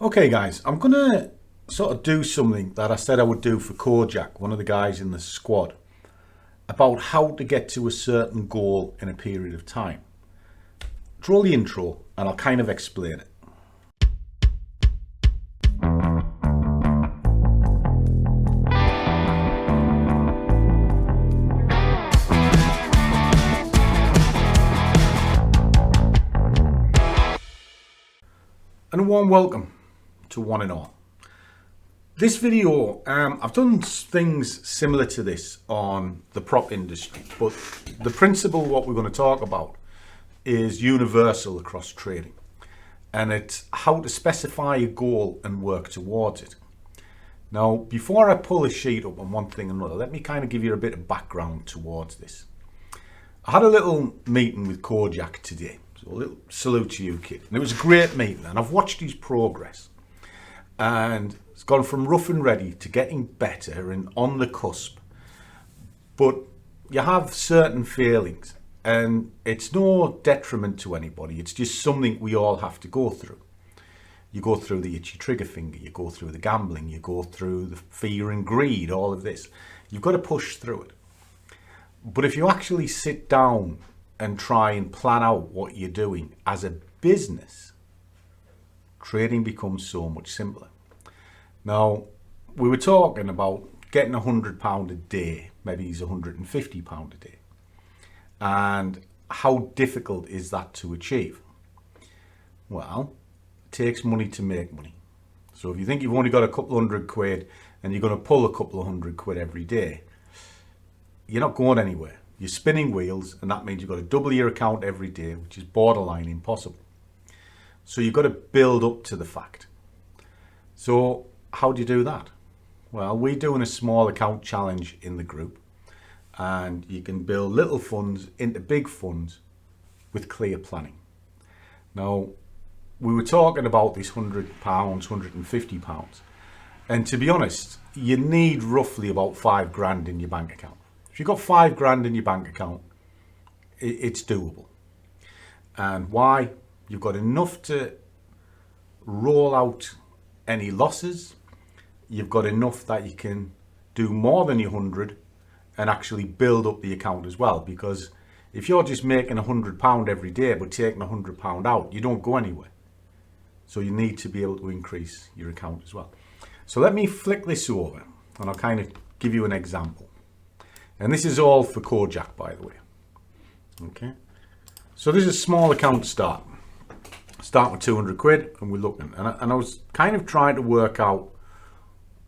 Okay guys, I'm gonna sort of do something that I said I would do for Kojak, one of the guys in the squad, about how to get to a certain goal in a period of time. Draw the intro and I'll kind of explain it. And a warm welcome to one and all. This video, I've done things similar to this on the prop industry, but the principle what we're going to talk about is universal across trading, and it's how to specify a goal and work towards it. Now, before I pull a sheet up on one thing and another, let me kind of give you a bit of background towards this. I had a little meeting with Kojak today, so a little salute to you, kid. And it was a great meeting, and I've watched his progress. And it's gone from rough and ready to getting better and on the cusp. But you have certain failings, and it's no detriment to anybody. It's just something we all have to go through. You go through the itchy trigger finger, you go through the gambling, you go through the fear and greed, all of this. You've got to push through it. But if you actually sit down and try and plan out what you're doing as a business, trading becomes so much simpler. Now, we were talking about getting £100 a day, maybe it's £150 a day. And how difficult is that to achieve? Well, it takes money to make money. So if you think you've only got a couple hundred quid and you're going to pull a couple of hundred quid every day, you're not going anywhere. You're spinning wheels, and that means you've got to double your account every day, which is borderline impossible. So you've got to build up to the fact. So how do you do that? Well, we're doing a small account challenge in the group, and you can build little funds into big funds with clear planning. Now, we were talking about this £100, £150, and to be honest, you need roughly about £5 in your bank account. If you've got £5 in your bank account, it's doable. And why? You've got enough to roll out any losses. You've got enough that you can do more than your 100 and actually build up the account as well. Because if you're just making £100 every day but taking £100 out, you don't go anywhere. So you need to be able to increase your account as well. So let me flick this over and I'll kind of give you an example. And this is all for Kojak, by the way. Okay. So this is a small account start. Start with 200 quid and we're looking. And I was kind of trying to work out,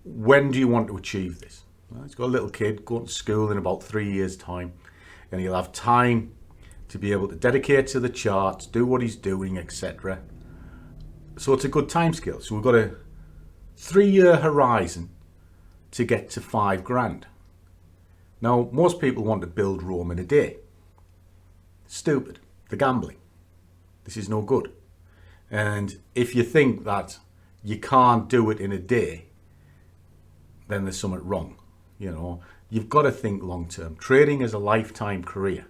when do you want to achieve this? Well, he's got a little kid going to school in about 3 years' time. And he'll have time to be able to dedicate to the charts, do what he's doing, etc. So it's a good time scale. So we've got a 3-year horizon to get to £5. Now, most people want to build Rome in a day. Stupid. They're gambling. This is no good. And if you think that you can't do it in a day, then there's something wrong. You know, you've got to think long term. Trading is a lifetime career,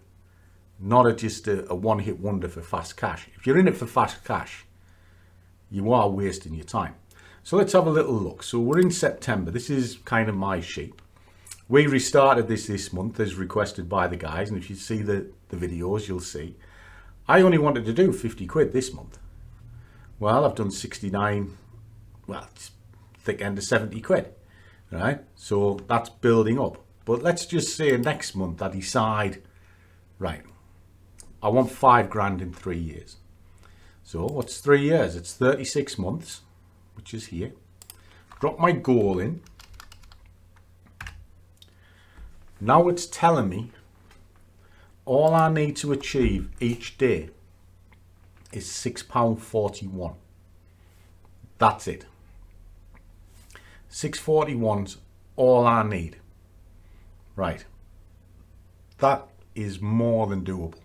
not just a one-hit wonder for fast cash. If you're in it for fast cash, you are wasting your time. So let's have a little look. So we're in September. This is kind of my sheet. We restarted this month as requested by the guys, and if you see the videos, you'll see I only wanted to do 50 quid this month. Well, I've done 69, well, it's thick end of 70 quid, right? So that's building up. But let's just say next month I decide, right, I want £5 in 3 years. So what's 3 years? It's 36 months, which is here. Drop my goal in. Now it's telling me all I need to achieve each day is £6.41. That's it. 6.41's all I need. Right. That is more than doable.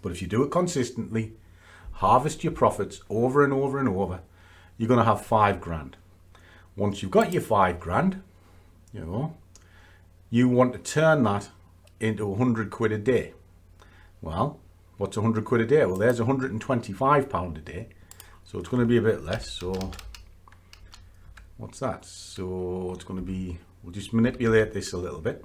But if you do it consistently, harvest your profits over and over and over, you're going to have £5. Once you've got your £5, you know, you want to turn that into 100 quid a day. Well, what's 100 quid a day? Well, there's £125 a day. So it's going to be a bit less. So What's that? So it's going to be, we'll just manipulate this a little bit.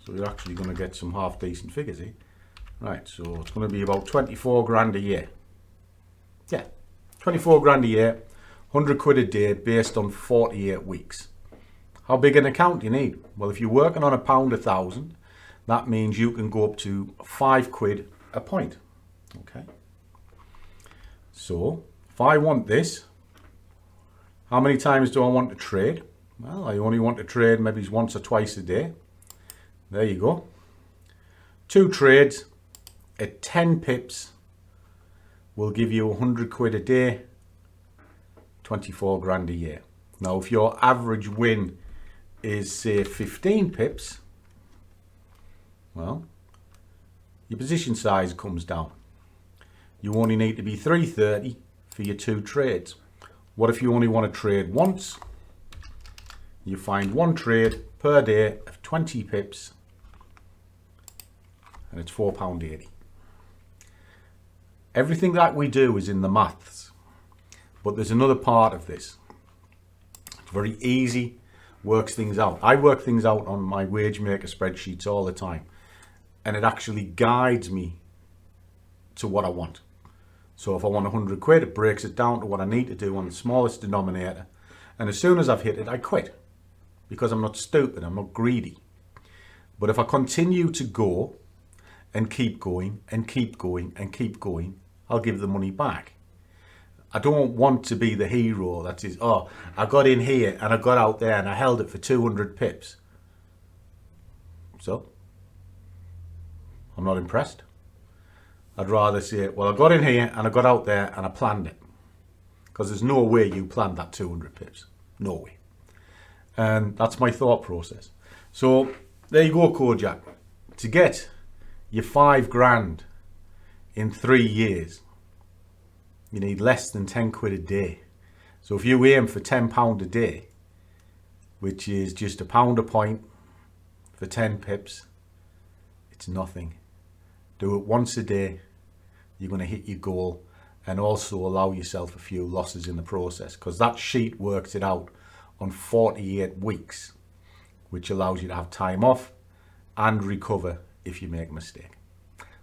So you're actually going to get some half decent figures here. Right, so it's going to be about 24 grand a year. Yeah, 24 grand a year, 100 quid a day based on 48 weeks. How big an account do you need? Well, if you're working on £1,000, that means you can go up to 5 quid a point. Okay. So if I want this, how many times do I want to trade? Well, I only want to trade maybe once or twice a day. There you go. 2 trades at 10 pips will give you 100 quid a day, 24 grand a year. Now, if your average win is say 15 pips, well, your position size comes down. You only need to be 330 for your 2 trades. What if you only want to trade once? You find 1 trade per day of 20 pips and it's £4.80. Everything that we do is in the maths, but there's another part of this. It's very easy, works things out. I work things out on my wage maker spreadsheets all the time, and it actually guides me to what I want. So if I want 100 quid, it breaks it down to what I need to do on the smallest denominator, and as soon as I've hit it, I quit, because I'm not stupid, I'm not greedy. But if I continue to go and keep going and keep going and keep going, I'll give the money back. I don't want to be the hero that is, oh, I got in here and I got out there and I held it for 200 pips. So, I'm not impressed. I'd rather say, well, I got in here and I got out there and I planned it. Because there's no way you planned that 200 pips. No way. And that's my thought process. So, there you go, Kojak. To get your 5 grand in 3 years, you need less than 10 quid a day. So if you aim for £10 a day, which is just £1 a point for 10 pips, it's nothing. Do it once a day, you're going to hit your goal, and also allow yourself a few losses in the process, because that sheet works it out on 48 weeks, which allows you to have time off and recover if you make a mistake.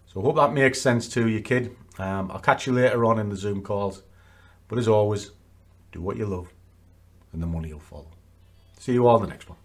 So I hope that makes sense to you, kid. I'll catch you later on in the Zoom calls. But as always, do what you love and the money will follow. See you all in the next one.